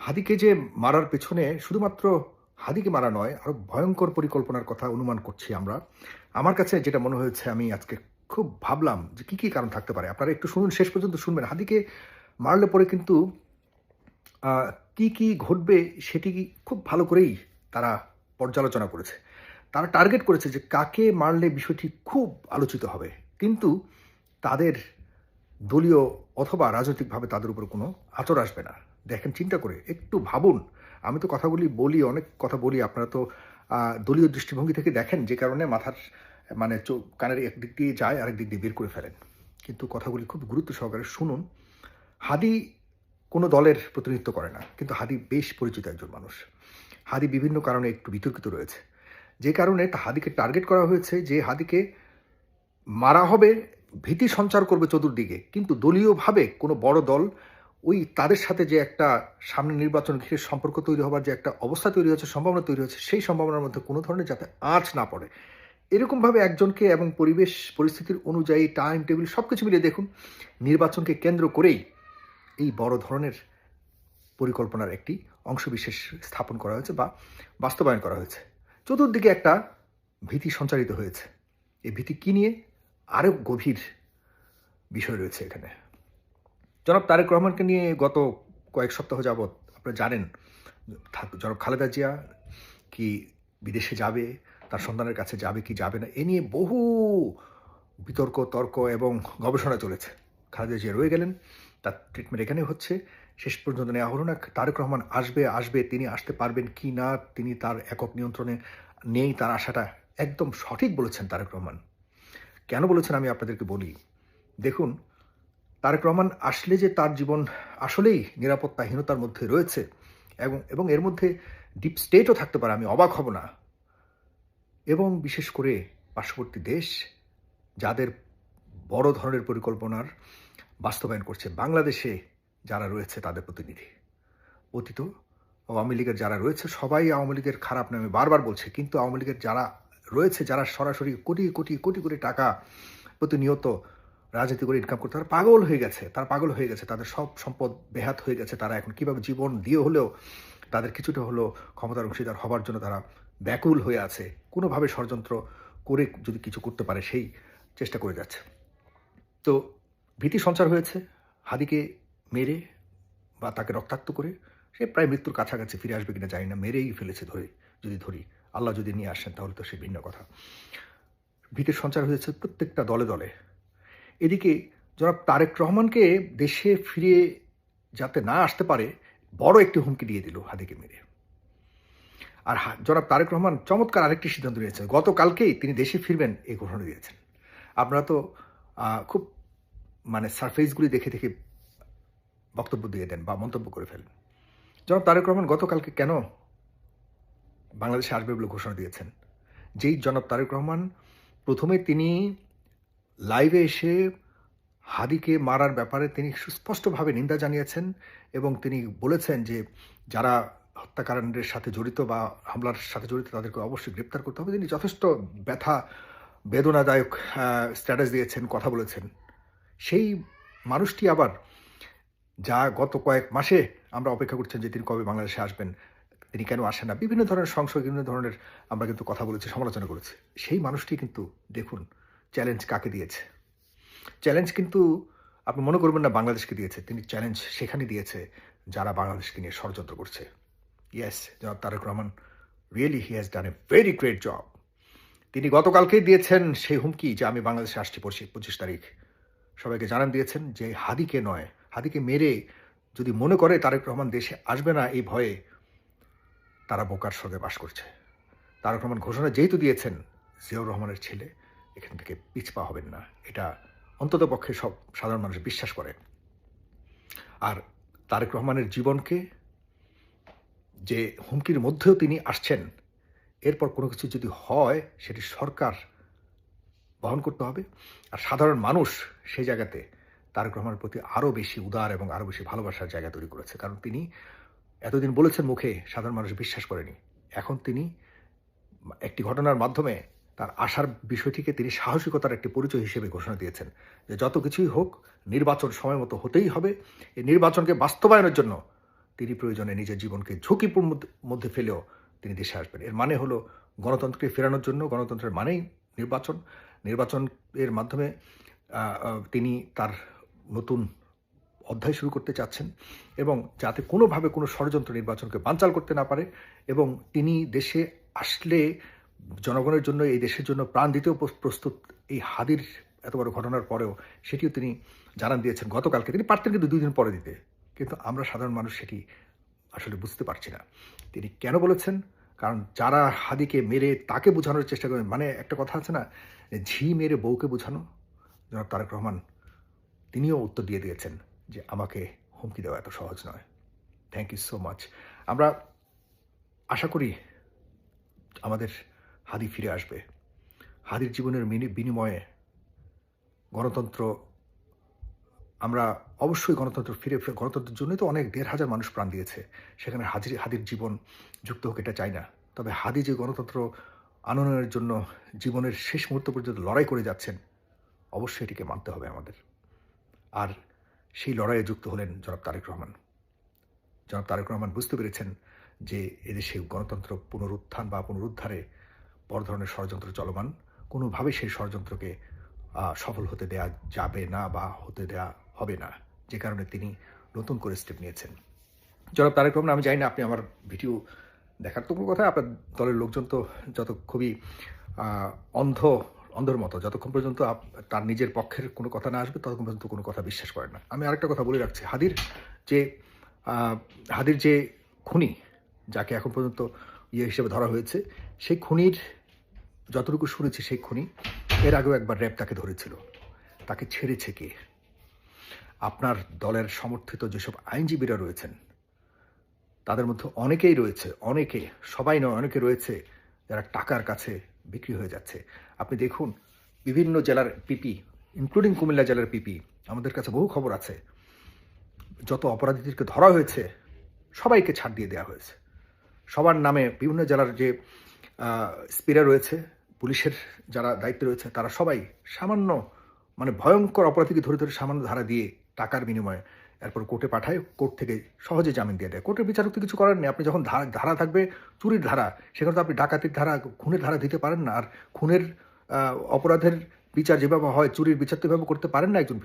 হাদিকে যে মারার পেছনে শুধুমাত্র হাদিকে মারা নয়, আরো ভয়ঙ্কর পরিকল্পনার কথা অনুমান করছি আমরা। আমার কাছে যেটা মনে হয়েছে, আমি আজকে খুব ভাবলাম যে কি কারণ থাকতে পারে। আপনারা একটু শুনুন, শেষ পর্যন্ত শুনবেন। হাদিকে মারলে পরে কিন্তু আ কি ঘটবে সেটি খুব ভালো করেই তারা পর্যালোচনা করেছে। তারা টার্গেট করেছে যে কাকে মারলে বিষয়টি খুব আলোচিত হবে। কিন্তু তাদের দলীয় অথবা রাজনৈতিকভাবে তাদের উপর কোনো আঁচড় আসবে না। দেখেন, চিন্তা করে একটু ভাবুন। আমি তো কথাগুলি বলি, অনেক কথা বলি, আপনারা তো দলীয় দৃষ্টিভঙ্গি থেকে দেখেন, যে কারণে মাথার মানে কানের একদিক দিয়ে যায়, আরেক দিক দিয়ে বের করে ফেলেন। কিন্তু কথাগুলি খুব গুরুত্ব সহকারে শুনুন। হাদি কোনো দলের প্রতিনিধিত্ব করে না, কিন্তু হাদি বেশ পরিচিত একজন মানুষ। হাদি বিভিন্ন কারণে একটু বিতর্কিত রয়েছে, যে কারণে হাদিকে টার্গেট করা হয়েছে, যে হাদিকে মারা হবে, ভীতি সঞ্চার করবে চতুর্দিকে। কিন্তু দলীয়ভাবে কোনো বড় দল ওই তাদের সাথে যে একটা সামনে নির্বাচন ঘিরে সম্পর্ক তৈরি হবার যে একটা অবস্থা তৈরি হচ্ছে, সম্ভাবনা তৈরি হচ্ছে, সেই সম্ভাবনার মধ্যে কোনো ধরনের যাতে আঁচ না পড়ে, এরকমভাবে একজনকে এবং পরিবেশ পরিস্থিতির অনুযায়ী টাইম টেবিল সব কিছু মিলিয়ে দেখুন, নির্বাচনকে কেন্দ্র করেই এই বড় ধরনের পরিকল্পনার একটি অংশবিশেষ স্থাপন করা হয়েছে বা বাস্তবায়ন করা হয়েছে। চতুর্দিকে একটা ভীতি সঞ্চারিত হয়েছে। এই ভীতি কী নিয়ে, আরও গভীর বিষয় রয়েছে এখানে। জনাব তারেক রহমানকে নিয়ে গত কয়েক সপ্তাহ যাবৎ আপনারা জানেন, জনাব খালেদা জিয়া কি বিদেশে যাবে, তার সন্তানের কাছে যাবে কি যাবে না, এ নিয়ে বহু বিতর্ক তর্ক এবং গবেষণা চলেছে। খালেদা জিয়া রয়ে গেলেন, তার ট্রিটমেন্ট এখানে হচ্ছে, শেষ পর্যন্ত নেওয়া হলো না। তারেক রহমান আসবে, তিনি আসতে পারবেন কি না, তিনি তার একক নিয়ন্ত্রণে নেই, তার আশাটা একদম সঠিক বলেছেন তারেক রহমান। কেন বলেছেন আমি আপনাদেরকে বলি। দেখুন, তারেক রহমান আসলে যে তার জীবন আসলেই নিরাপত্তাহীনতার মধ্যে রয়েছে এবং এর মধ্যে ডিপ স্টেটও থাকতে পারে, আমি অবাক হব না। এবং বিশেষ করে পার্শ্ববর্তী দেশ যাদের বড় ধরনের পরিকল্পনার বাস্তবায়ন করছে, বাংলাদেশে যারা রয়েছে তাদের প্রতিনিধি, অতীত আওয়ামী লীগের যারা রয়েছে, সবাই আওয়ামী লীগের খারাপ নামে বারবার বলছে, কিন্তু আওয়ামী লীগের যারা রয়েছে, যারা সরাসরি কোটি কোটি টাকা প্রতিনিয়ত রাজনীতি করে ইনকাম করতে, তারা পাগল হয়ে গেছে, তাদের সব সম্পদ বেহাত হয়ে গেছে। তারা এখন কীভাবে জীবন দিয়ে হলেও তাদের কিছুটা হলেও ক্ষমতার অংশীদার হবার জন্য তারা ব্যাকুল হয়ে আছে। কোনোভাবে ষড়যন্ত্র করে যদি কিছু করতে পারে সেই চেষ্টা করে যাচ্ছে। তো ভীতি সঞ্চার হয়েছে। হাদিকে মেরে বা তাকে রক্তাক্ত করে সে প্রায় মৃত্যুর কাছাকাছি, ফিরে আসবে কিনা জানি না, মেরেই ফেলেছে ধরি। আল্লাহ যদি নিয়ে আসেন তাহলে তো সে ভিন্ন কথা। ভীতির সঞ্চার হয়েছে প্রত্যেকটা দলে দলে। এদিকে জনাব তারেক রহমানকে দেশে ফিরে যাতে না আসতে পারে, বড় একটি হুমকি দিয়ে দিল হাদিকে মেরে। আর জনাব তারেক রহমান চমৎকার আরেকটি সিদ্ধান্ত নিয়েছেন, গতকালকেই তিনি দেশে ফিরবেন এই ঘোষণা দিয়েছেন। আপনারা তো খুব মানে সারফেসগুলি দেখে বক্তব্য দিয়ে দেন বা মন্তব্য করে ফেলেন। জনাব তারেক রহমান গতকালকে কেন বাংলাদেশে আসবে বলে ঘোষণা দিয়েছেন? যেই জনাব তারেক রহমান প্রথমে তিনি লাইভে এসে হাদিকে মারার ব্যাপারে তিনি সুস্পষ্টভাবে নিন্দা জানিয়েছেন এবং তিনি বলেছেন যে যারা হত্যাকাণ্ডের সাথে জড়িত বা হামলার সাথে জড়িত তাদেরকে অবশ্যই গ্রেপ্তার করতে হবে। তিনি যথেষ্ট বেদনাদায়ক স্ট্যাটাস দিয়েছেন, কথা বলেছেন। সেই মানুষটি আবার যা গত কয়েক মাসে আমরা অপেক্ষা করছেন যে তিনি কবে বাংলাদেশে আসবেন, তিনি কেন আসেন না, বিভিন্ন ধরনের সংশয়, বিভিন্ন ধরনের আমরা কিন্তু কথা বলেছি, সমালোচনা করেছি। সেই মানুষটি কিন্তু দেখুন চ্যালেঞ্জ কাকে দিয়েছে। চ্যালেঞ্জ কিন্তু আপনি মনে করবেন না বাংলাদেশকে দিয়েছে, তিনি চ্যালেঞ্জ সেখানে দিয়েছে যারা বাংলাদেশকে নিয়ে ষড়যন্ত্র করছে। ইয়েস, জনাব Tarek Rahman really he has done a very great job. তিনি গতকালকেই দিয়েছেন সেই হুমকি যে আমি বাংলাদেশে আসছি 25 তারিখ। সবাইকে জানান দিয়েছেন যে হাদিকে নয়, হাদিকে মেরে যদি মনে করে তারেক রহমান দেশে আসবে না এই ভয়ে, তারা বোকার স্বর্গে বাস করছে। তারেক রহমান ঘোষণা যেহেতু দিয়েছেন, জিয়াউর রহমানের ছেলে এখান থেকে পিছপা হবেন না, এটা অন্ততপক্ষে সব সাধারণ মানুষ বিশ্বাস করে। আর তারেক রহমানের জীবনকে যে হুমকির মধ্যেও তিনি আসছেন, এরপর কোনো কিছু যদি হয় সেটি সরকার বহন করতে হবে। আর সাধারণ মানুষ সেই জায়গাতে তারেক রহমানের প্রতি আরও বেশি উদার এবং আরও বেশি ভালোবাসার জায়গা তৈরি করেছে। কারণ তিনি এতদিন বলেছেন মুখে, সাধারণ মানুষ বিশ্বাস করেনি। এখন তিনি একটি ঘটনার মাধ্যমে তার আশার বিষয়টিকে তিনি সাহসিকতার একটি পরিচয় হিসেবে ঘোষণা দিয়েছেন যে যত কিছুই হোক নির্বাচন সময় মতো হতেই হবে। এই নির্বাচনকে বাস্তবায়নের জন্য তিনি প্রয়োজনে নিজের জীবনকে ঝুঁকির মধ্যে ফেলেও তিনি দেশে আসবেন। এর মানে হলো গণতন্ত্রকে ফেরানোর জন্য, গণতন্ত্রের মানেই নির্বাচন। নির্বাচনের মাধ্যমে তিনি তার নতুন অধ্যায় শুরু করতে চাচ্ছেন এবং যাতে কোনোভাবে কোনো ষড়যন্ত্র নির্বাচনকে বানচাল করতে না পারে, এবং তিনি দেশে আসলে জনগণের জন্য, এই দেশের জন্য প্রাণ দিতেও প্রস্তুত। এই হাদির এত বড় ঘটনার পরেও সেটিও তিনি জানান দিয়েছেন গতকালকে। তিনি পারতেন কিন্তু 2 দিন পরে দিতে, কিন্তু আমরা সাধারণ মানুষ সেটি আসলে বুঝতে পারছি না তিনি কেন বলেছেন। কারণ যারা হাদিকে মেরে তাকে বোঝানোর চেষ্টা করেন, মানে একটা কথা আছে না, ঝি মেরে বউকে বোঝানো, জনাব তারেক রহমান তিনিও উত্তর দিয়ে দিয়েছেন যে আমাকে হুমকি দেওয়া এত সহজ নয়। Thank you so much. আমরা আশা করি আমাদের হাদি ফিরে আসবে। হাদির জীবনের বিনিময়ে গণতন্ত্র, আমরা অবশ্যই গণতন্ত্রের জন্যই তো অনেক 1,500 মানুষ প্রাণ দিয়েছে, সেখানে হাদির জীবন যুক্ত হোক এটা চাই না। তবে হাদি যে গণতন্ত্র আনয়নের জন্য জীবনের শেষ মুহূর্ত পর্যন্ত লড়াই করে যাচ্ছেন, অবশ্যই এটিকে মানতে হবে আমাদের। আর সেই লড়াইয়ে যুক্ত হলেন জনাব তারেক রহমান। জনাব তারেক রহমান বুঝতে পেরেছেন যে এদেশে গণতন্ত্র পুনরুত্থান বা পুনরুদ্ধারে বড় ধরনের ষড়যন্ত্র চলমান, কোনোভাবেই সেই ষড়যন্ত্রকে সফল হতে দেয়া যাবে না বা হতে দেয়া হবে না, যে কারণে তিনি নতুন করে স্টেপ নিয়েছেন। জনাব তারেক রহমান, আমি জানি না আপনি আমার ভিডিও দেখার তো কোনো কথা, আপনার দলের লোকজন তো যত খুবই অন্ধর মতো, যতক্ষণ পর্যন্ত তার নিজের পক্ষের কোনো কথা না আসবে ততক্ষণ পর্যন্ত কোনো কথা বিশ্বাস করেন না। আমি আরেকটা কথা বলে রাখছি, হাদির যে খুনি, যাকে এখন পর্যন্ত হিসেবে ধরা হয়েছে, সেই খুনির যতটুকু শুনেছি, সেই খুনি এর আগেও একবার র্যাব তাকে ধরেছিল। তাকে ছেড়েছে কে? আপনার দলের সমর্থিত যেসব আইনজীবীরা রয়েছেন তাদের মধ্যে অনেকেই রয়েছে, সবাই নয়, অনেকে রয়েছে যারা টাকার কাছে বিক্রি হয়ে যাচ্ছে। আপনি দেখুন, বিভিন্ন জেলার পিপি, ইনক্লুডিং কুমিল্লা জেলার পিপি, আমাদের কাছে বহু খবর আছে, যত অপরাধীদেরকে ধরা হয়েছে সবাইকে ছাড় দিয়ে দেওয়া হয়েছে। সবার নামে বিভিন্ন জেলার যে স্পিরা রয়েছে, পুলিশের যারা দায়িত্বে রয়েছে, তারা সবাই সামান্য, মানে ভয়ঙ্কর অপরাধীকে ধরে ধরে সামান্য ধারা দিয়ে টাকার বিনিময়ে এরপর কোর্টে পাঠায়, কোর্ট থেকে সহজে জামিন দিয়ে দেয়। কোর্টের বিচারক তো কিছু করার নেই। আপনি যখন ধারা থাকবে চুরির ধারা, সেখানে তো আপনি ডাকাতির ধারা, খুনের ধারা দিতে পারেন না। আর খুনের অপরাধের বিচার যেভাবে হয়, চুরির বিচার তো এভাবে করতে পারেন না একজন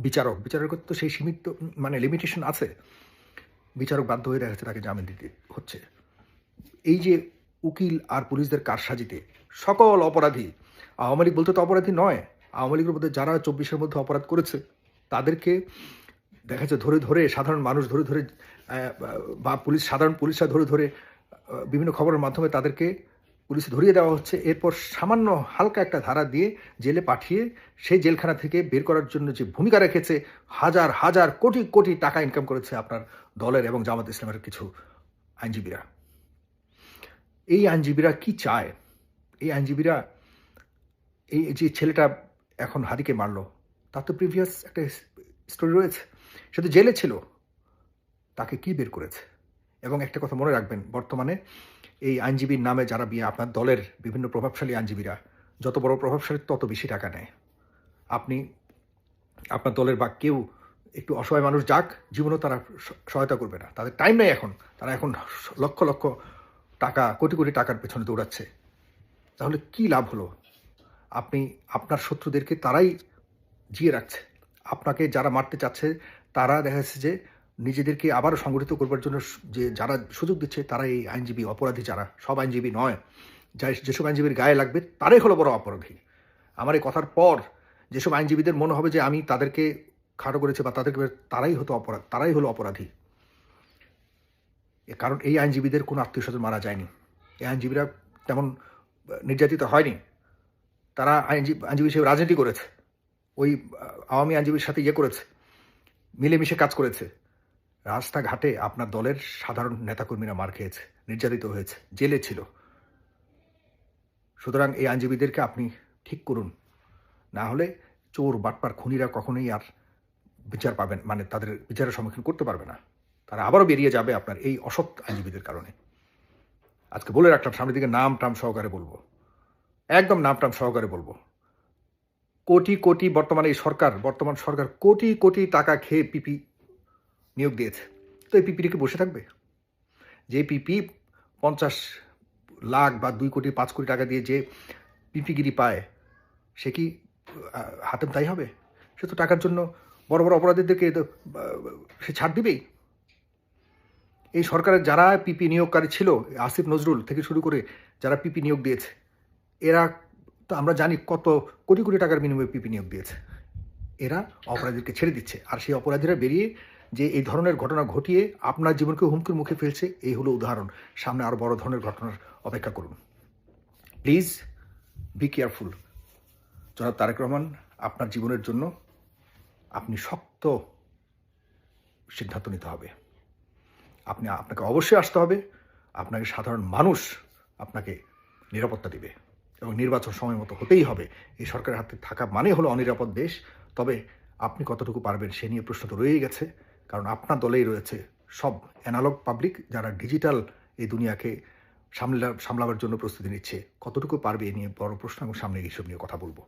বিচারকের তো সেই সীমিত, মানে লিমিটেশন আছে। বিচারক বাধ্য হয়ে দেখা যাচ্ছে তাকে জামিন দিতে হচ্ছে। এই যে উকিল আর পুলিশদের কারসাজিতে সকল অপরাধী, আওয়ামী লীগ বলতে তো অপরাধী নয়, আওয়ামী লীগের মধ্যে যারা 24-এর মধ্যে অপরাধ করেছে তাদেরকে দেখা যাচ্ছে ধরে ধরে, সাধারণ মানুষ ধরে ধরে, বা সাধারণ পুলিশরা ধরে ধরে বিভিন্ন খবরের মাধ্যমে তাদেরকে পুলিশে ধরিয়ে দেওয়া হচ্ছে। এরপর সামান্য হালকা একটা ধারা দিয়ে জেলে পাঠিয়ে সেই জেলখানা থেকে বের করার জন্য যে ভূমিকা রেখেছে, হাজার হাজার কোটি কোটি টাকা ইনকাম করেছে আপনার দলের এবং জামাত ইসলামের কিছু আইনজীবীরা। এই আইনজীবীরা কি চায়? এই আইনজীবীরা, এই যে ছেলেটা এখন হাদিকে মারলো, তার তো প্রিভিয়াস একটা স্টোরি রয়েছে, সে তো জেলে ছিল, তাকে কি বের করেছে? এবং একটা কথা মনে রাখবেন, বর্তমানে এই আইনজীবীর নামে যারা আপনার দলের বিভিন্ন প্রভাবশালী আইনজীবীরা, যত বড় প্রভাবশালী তত বেশি টাকা নেয়। আপনি আপনার দলের বা কেউ একটু অসহায় মানুষ যাক, জীবনেও তারা সহায়তা করবে না, তাদের টাইম নেই এখন। তারা এখন লক্ষ লক্ষ টাকা, কোটি কোটি টাকার পেছনে দৌড়াচ্ছে। তাহলে কি লাভ হলো? আপনি আপনার শত্রুদেরকে তারাই জিয়ে রাখছে। আপনাকে যারা মারতে চাচ্ছে তারা দেখা যাচ্ছে যে নিজেদেরকে আবারও সংগঠিত করবার জন্য যে যারা সুযোগ দিচ্ছে, তারা এই আইনজীবী, অপরাধী যারা, সব আইনজীবী নয়, যেসব আইনজীবীর গায়ে লাগবে তারাই হলো বড় অপরাধী। আমার এই কথার পর যেসব আইনজীবীদের মনে হবে যে আমি তাদেরকে খাটো করেছি বা তারাই হলো অপরাধী, কারণ এই আইনজীবীদের কোনো আত্মীয়স্বজন মারা যায়নি, এই আইনজীবীরা তেমন নির্যাতিত হয়নি, তারা আইনজীবী হিসেবে রাজনীতি করেছে, ওই আওয়ামী আইনজীবীর সাথে করেছে, মিলেমিশে কাজ করেছে। রাস্তাঘাটে আপনার দলের সাধারণ নেতাকর্মীরা মার খেয়েছে, নির্যাতিত হয়েছে, জেলে ছিল। সুতরাং এই আইনজীবীদেরকে আপনি ঠিক করুন, না হলে চোর, বাটপার, খুনিরা কখনোই আর বিচার পাবেন, মানে তাদের বিচারের সম্মুখীন করতে পারবে না। তারা আবারও বেরিয়ে যাবে আপনার এই অসৎ আইনজীবীদের কারণে। আজকে বলে রাখলাম, সামনের দিকে নাম টাম সহকারে বলবো, একদম নাম টাম সহকারে বলবো। কোটি কোটি বর্তমান সরকার কোটি কোটি টাকা খেয়ে পিপি নিয়োগ দিয়েছে। তো এই পিপিটিকে বসে থাকবে? যে পিপি 50 লাখ বা 2 কোটি 5 কোটি টাকা দিয়ে যে পিপিগিরি পায়, সে কি হাতেম তাই হবে? সে তো টাকার জন্য বড় বড় অপরাধীদেরকে তো সে ছাড় দিবেই। এই সরকারের যারা পিপি নিয়োগকারী ছিল, আসিফ নজরুল থেকে শুরু করে যারা পিপি নিয়োগ দিয়েছে, এরা তো আমরা জানি কত কোটি কোটি টাকার বিনিময়ে পিপি নিয়োগ দিয়েছে। এরা অপরাধীদেরকে ছেড়ে দিচ্ছে, আর সেই অপরাধীরা বেরিয়ে যে এই ধরনের ঘটনা ঘটিয়ে আপনার জীবনকে হুমকির মুখে ফেলছে, এই হলো উদাহরণ। সামনে আরও বড় ধরনের ঘটনার অপেক্ষা করুন। Please be careful. জনাব তারেক রহমান, আপনার জীবনের জন্য আপনি শক্ত সিদ্ধান্ত নিতে হবে। আপনাকে অবশ্যই আসতে হবে। আপনাকে সাধারণ মানুষ আপনাকে নিরাপত্তা দিবে এবং নির্বাচন সময় মতো হতেই হবে। এই সরকারের হাতে থাকা মানে হলো অনিরাপদ দেশ। তবে আপনি কতটুকু পারবেন সে নিয়ে প্রশ্ন তো রয়েই গেছে, কারণ আপনার দলেই রয়েছে সব অ্যানালগ পাবলিক যারা ডিজিটাল এই দুনিয়াকে সামলাবার জন্য প্রস্তুতি নিচ্ছে। কতটুকু পারবে এ নিয়ে বড় প্রশ্ন, এবং সামনে এইসব নিয়ে কথা বলবো।